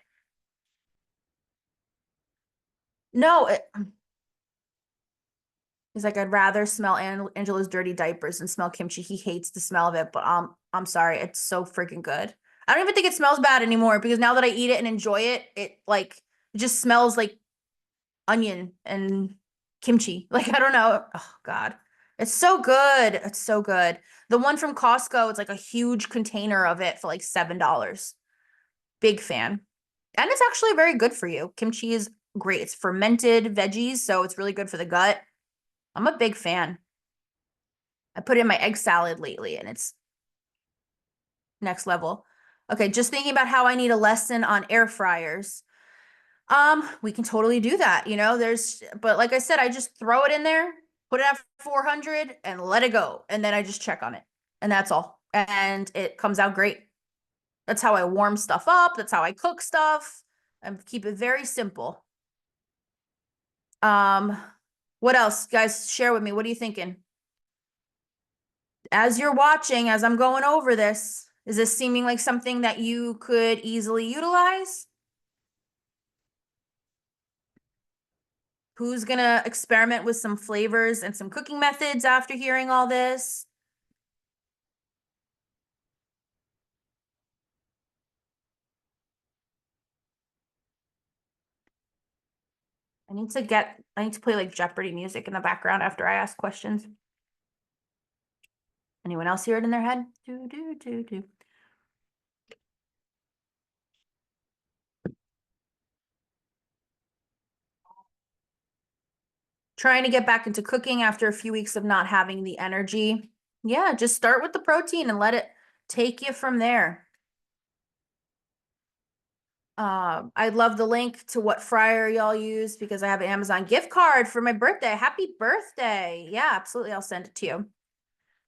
No, he's like, I'd rather smell Angela's dirty diapers than smell kimchi. He hates the smell of it, but I'm sorry. It's so freaking good. I don't even think it smells bad anymore because now that I eat it and enjoy it, it just smells like onion and kimchi. Like, I don't know. Oh God. It's so good. It's so good. The one from Costco, it's like a huge container of it for like $7. Big fan. And it's actually very good for you. Kimchi is great. It's fermented veggies, so it's really good for the gut. I'm a big fan. I put it in my egg salad lately and it's next level. Okay, just thinking about how I need a lesson on air fryers. We can totally do that, but like I said, I just throw it in there, put it at 400 and let it go. And then I just check on it and that's all. And it comes out great. That's how I warm stuff up. That's how I cook stuff. And keep it very simple. What else? Guys, share with me. What are you thinking? As you're watching, as I'm going over this, is this seeming like something that you could easily utilize? Who's gonna experiment with some flavors and some cooking methods after hearing all this? I need to play like Jeopardy music in the background after I ask questions. Anyone else hear it in their head? Do, do, do, do. Trying to get back into cooking after a few weeks of not having the energy. Yeah, just start with the protein and let it take you from there. I love the link to what fryer y'all use because I have an Amazon gift card for my birthday. Happy birthday. Yeah, absolutely. I'll send it to you.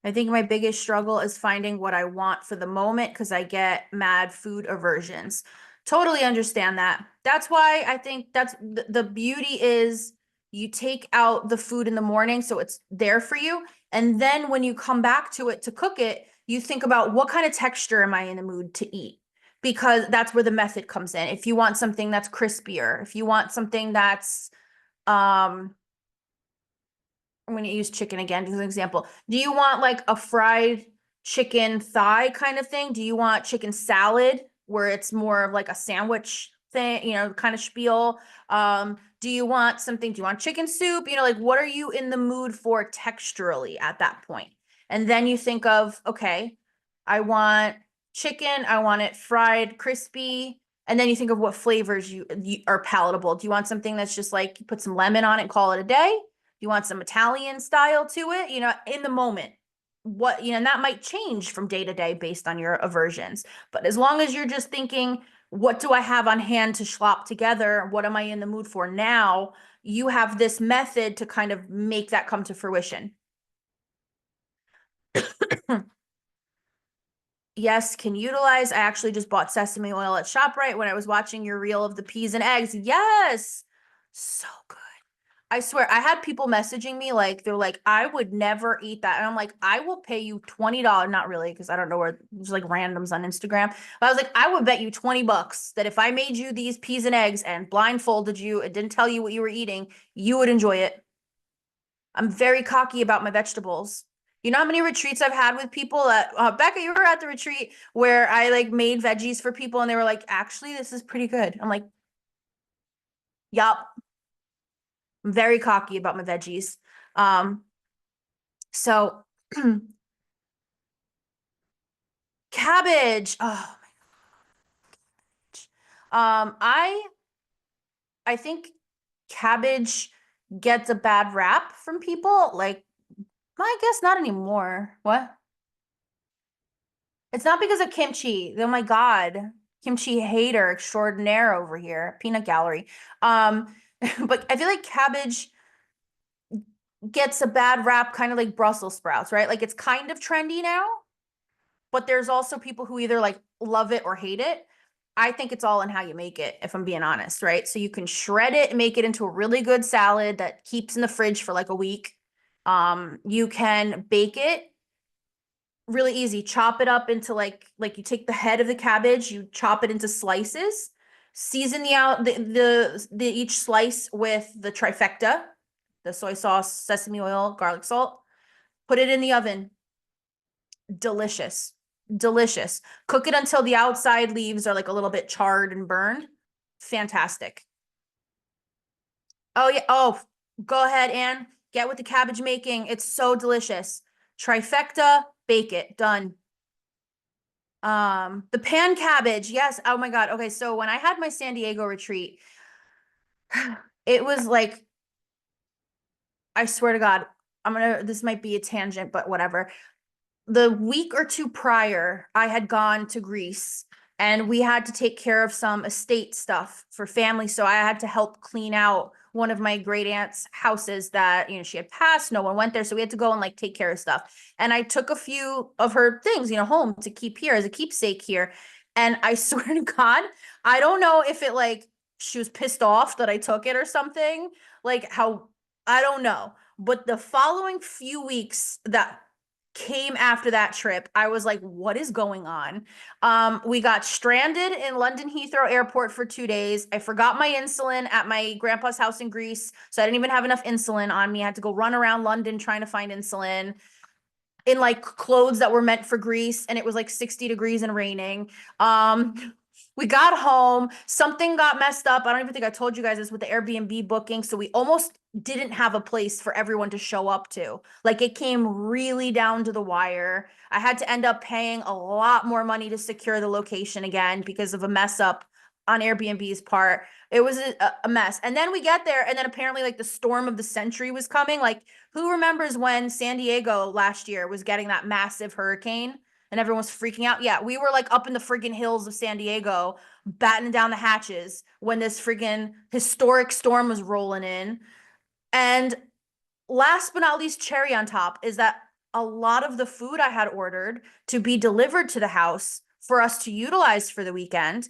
I think my biggest struggle is finding what I want for the moment because I get mad food aversions. Totally understand that. That's why I think that's the beauty is you take out the food in the morning so it's there for you. And then when you come back to it to cook it, you think about what kind of texture am I in the mood to eat? Because that's where the method comes in. If you want something that's crispier, if you want something that's I'm going to use chicken again as an example. Do you want like a fried chicken thigh kind of thing? Do you want chicken salad where it's more of like a sandwich thing, kind of spiel? Do you want something? Do you want chicken soup? Like what are you in the mood for texturally at that point? And then you think of, okay, I want chicken, I want it fried, crispy. And then you think of what flavors you are palatable. Do you want something that's just like you put some lemon on it and call it a day? You want some Italian style to it, in the moment. And that might change from day to day based on your aversions. But as long as you're just thinking, what do I have on hand to slop together? What am I in the mood for now? You have this method to kind of make that come to fruition. Yes, can utilize. I actually just bought sesame oil at ShopRite when I was watching your reel of the peas and eggs. Yes. So good. I swear, I had people messaging me like they're like, I would never eat that. And I'm like, I will pay you $20. Not really, because I don't know where there's like randoms on Instagram. But I was like, I would bet you $20 that if I made you these peas and eggs and blindfolded you and didn't tell you what you were eating, you would enjoy it. I'm very cocky about my vegetables. You know how many retreats I've had with people that Becca, you were at the retreat where I like made veggies for people and they were like, actually, this is pretty good. I'm like, yup. I'm very cocky about my veggies. So cabbage. Oh my gosh. I think cabbage gets a bad rap from people. Like, I guess not anymore. What? It's not because of kimchi. Oh my God. Kimchi hater extraordinaire over here. Peanut gallery. But I feel like cabbage gets a bad rap kind of like Brussels sprouts, right? Like it's kind of trendy now, but there's also people who either like love it or hate it. I think it's all in how you make it, if I'm being honest, right? So you can shred it and make it into a really good salad that keeps in the fridge for like a week. You can bake it really easy. Chop it up into like you take the head of the cabbage, you chop it into slices, season the each slice with the trifecta, the soy sauce, sesame oil, garlic salt. Put it in the oven. Delicious. Delicious. Cook it until the outside leaves are like a little bit charred and burned. Fantastic. Oh yeah. Oh, go ahead, Anne. Get with the cabbage making. It's so delicious. Trifecta, bake it. Done. The pan cabbage. Yes. Oh my God. Okay. So when I had my San Diego retreat, it was like, I swear to God, this might be a tangent, but whatever. The week or two prior, I had gone to Greece and we had to take care of some estate stuff for family. So I had to help clean out one of my great aunt's houses that, she had passed. No one went there. So we had to go and like take care of stuff. And I took a few of her things, home to keep here as a keepsake here. And I swear to God, I don't know if it like she was pissed off that I took it or something. Like how I don't know. But the following few weeks that came after that trip, I was like, what is going on? We got stranded in London Heathrow Airport for 2 days. I forgot my insulin at my grandpa's house in Greece, so I didn't even have enough insulin on me. I had to go run around London trying to find insulin in like clothes that were meant for Greece, and it was like 60 degrees and raining. We got home, something got messed up. I don't even think I told you guys this with the Airbnb booking, so we almost didn't have a place for everyone to show up to. Like it came really down to the wire. I had to end up paying a lot more money to secure the location again because of a mess up on Airbnb's part. It was a mess. And then we get there, and then apparently like the storm of the century was coming. Like who remembers when San Diego last year was getting that massive hurricane and everyone was freaking out? Yeah, we were like up in the friggin' hills of San Diego, battening down the hatches when this friggin' historic storm was rolling in. And last but not least, cherry on top is that a lot of the food I had ordered to be delivered to the house for us to utilize for the weekend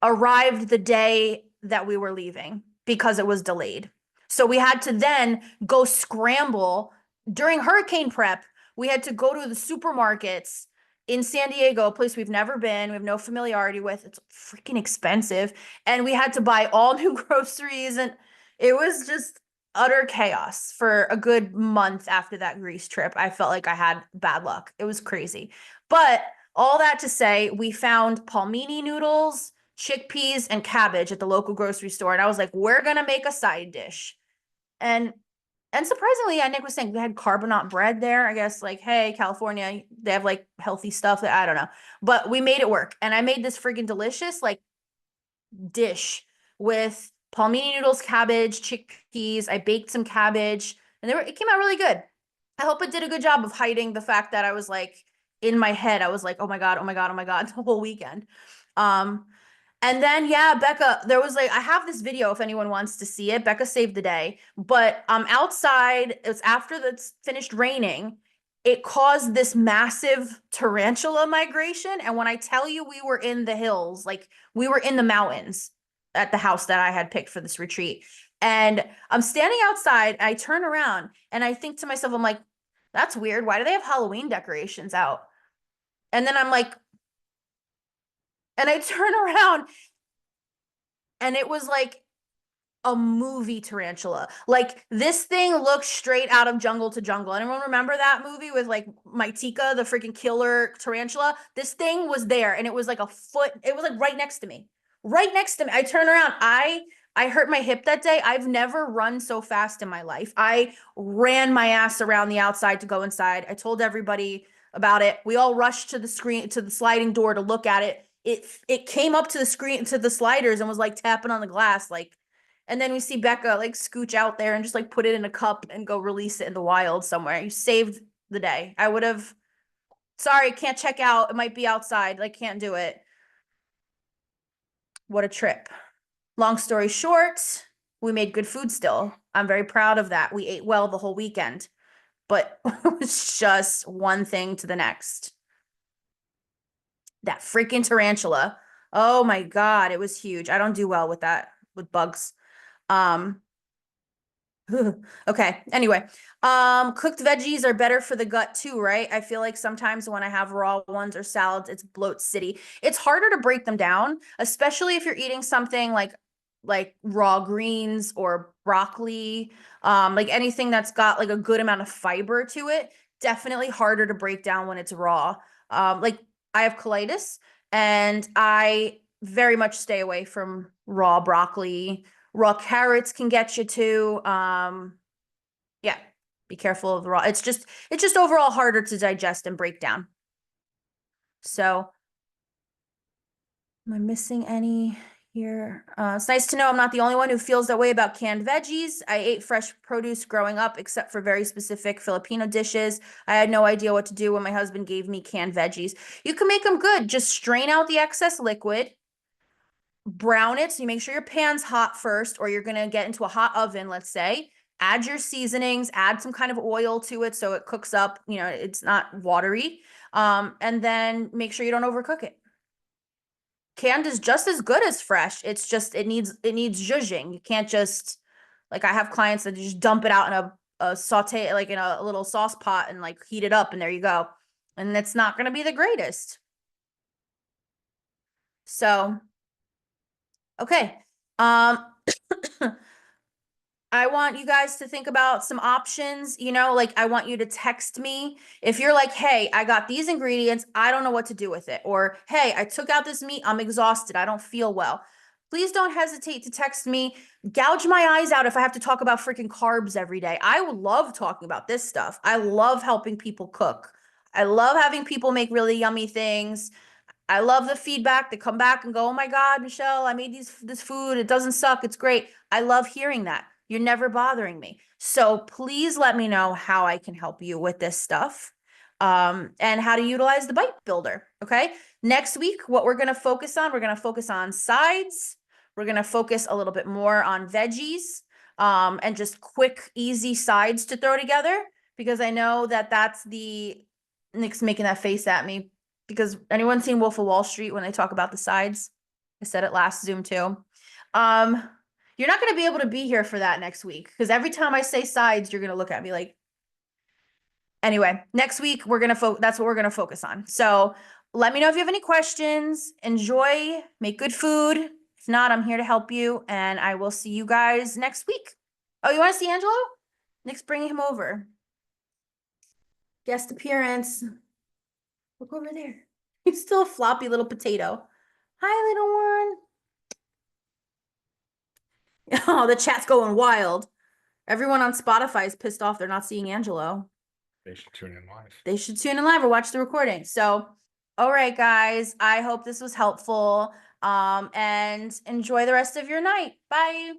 arrived the day that we were leaving because it was delayed. So we had to then go scramble during hurricane prep. We had to go to the supermarkets in San Diego, a place we've never been, we have no familiarity with. It's freaking expensive. And we had to buy all new groceries. And it was just utter chaos for a good month after that Greece trip. I felt like I had bad luck. It was crazy. But all that to say, we found palmini noodles, chickpeas, and cabbage at the local grocery store. And I was like, we're gonna make a side dish. And surprisingly, yeah, Nick was saying they had carbonate bread there. I guess like, hey, California, they have like healthy stuff that I don't know. But we made it work. And I made this freaking delicious like dish with palmini noodles, cabbage, chickpeas. I baked some cabbage, and it came out really good. I hope it did a good job of hiding the fact that I was like in my head, I was like, oh my God, oh my God, oh my God, the whole weekend. Um, and then yeah, Becca, there was like I have this video if anyone wants to see it. Becca saved the day, but outside, it was after it's finished raining. It caused this massive tarantula migration, and when I tell you we were in the hills, like we were in the mountains at the house that I had picked for this retreat. And I'm standing outside, I turn around and I think to myself, I'm like, that's weird. Why do they have Halloween decorations out? And then I'm like, and I turn around and it was like a movie tarantula. Like this thing looks straight out of Jungle to Jungle. Anyone remember that movie with like Maitika, the freaking killer tarantula? This thing was there and it was like a foot, it was like right next to me. Right next to me. I turn around. I hurt my hip that day. I've never run so fast in my life. I ran my ass around the outside to go inside. I told everybody about it. We all rushed to the screen to the sliding door to look at it. It came up to the screen to the sliders and was like tapping on the glass like, and then we see Becca like scooch out there and just like put it in a cup and go release it in the wild somewhere. You saved the day. I would have, sorry, can't check out. It might be outside. Like, can't do it. What a trip. Long story short, we made good food still. I'm very proud of that. We ate well the whole weekend, but it was just one thing to the next. That freaking tarantula. Oh my God, it was huge. I don't do well with that, with bugs. Um, okay. Anyway, cooked veggies are better for the gut too, right? I feel like sometimes when I have raw ones or salads, it's bloat city. It's harder to break them down, especially if you're eating something like raw greens or broccoli, like anything that's got like a good amount of fiber to it. Definitely harder to break down when it's raw. Like I have colitis and I very much stay away from raw broccoli. Raw carrots can get you too. Yeah, be careful of the raw. It's just overall harder to digest and break down. So, am I missing any here? It's nice to know I'm not the only one who feels that way about canned veggies. I ate fresh produce growing up, except for very specific Filipino dishes. I had no idea what to do when my husband gave me canned veggies. You can make them good. Just strain out the excess liquid, brown it. So you make sure your pan's hot first, or you're going to get into a hot oven, let's say. Add your seasonings, add some kind of oil to it so it cooks up, it's not watery. And then make sure you don't overcook it. canned is just as good as fresh. It's just it needs zhuzhing. You can't just like I have clients that just dump it out in a saute like in a little sauce pot and like heat it up and there you go. And it's not going to be the greatest. So, okay. I want you guys to think about some options, you know, like I want you to text me if you're like, "Hey, I got these ingredients, I don't know what to do with it." Or, "Hey, I took out this meat, I'm exhausted, I don't feel well." Please don't hesitate to text me. Gouge my eyes out if I have to talk about freaking carbs every day. I would love talking about this stuff. I love helping people cook. I love having people make really yummy things. I love the feedback. They come back and go, "Oh my God, Michelle, I made this food. It doesn't suck. It's great." I love hearing that. You're never bothering me. So please let me know how I can help you with this stuff. And how to utilize the bite builder. Okay. Next week, what we're going to focus on, we're going to focus on sides. We're going to focus a little bit more on veggies, and just quick, easy sides to throw together because I know that that's Nick's making that face at me because anyone seen Wolf of Wall Street when they talk about the sides? I said it last Zoom too. You're not going to be able to be here for that next week because every time I say sides, you're going to look at me like, anyway, next week we're going to that's what we're going to focus on. So let me know if you have any questions. Enjoy, make good food. If not, I'm here to help you and I will see you guys next week. Oh, you want to see Angelo? Nick's bringing him over. Guest appearance. Look over there. He's still a floppy little potato. Hi, little one. Oh, the chat's going wild. Everyone on Spotify is pissed off they're not seeing Angelo. They should tune in live. They should tune in live or watch the recording. So, all right, guys. I hope this was helpful. And enjoy the rest of your night. Bye.